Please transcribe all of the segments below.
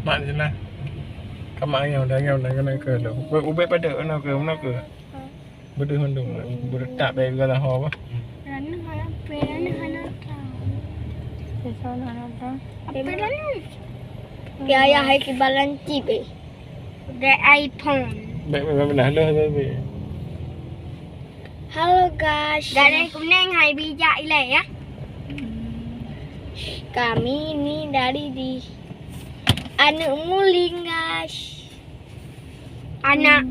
Mak je lah. Kamak yang dah kena ke lo. Ubek pada nak ke. Berdua mendung. Bertak baik galah apa. Rana mana perana hana tahu. Sana ada. Apa rana? Biaya hai kibalan chip eh. The iPhone. Baik benar lo baik. Halo guys. Dari kuning hai bijak ile ya. Kami ini dari di Anu Muling guys. Anak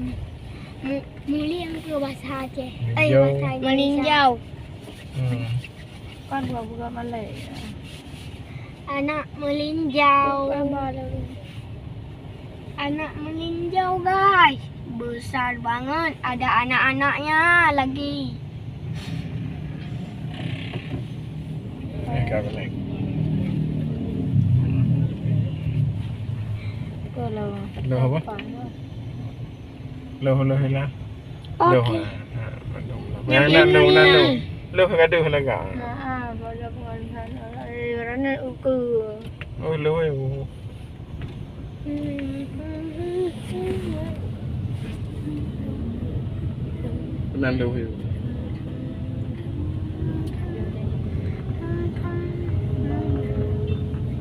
muli yang ke bahasa Aceh. Bahasa Meninjau. Kan dua bukan Malay. Anak melinjau. Anak melinjau guys. Besar banget. Ada anak-anaknya lagi. Kau balik. Kalau Lo apa? Lo hilang. Lo Lo gaduh lagi. boleh bukan sana. Kerana ukur. Oh lo Benar lo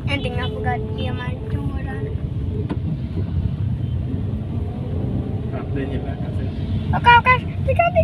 Yang tengah pegat dia macam orang. Apa je lah. Okey. Tiga.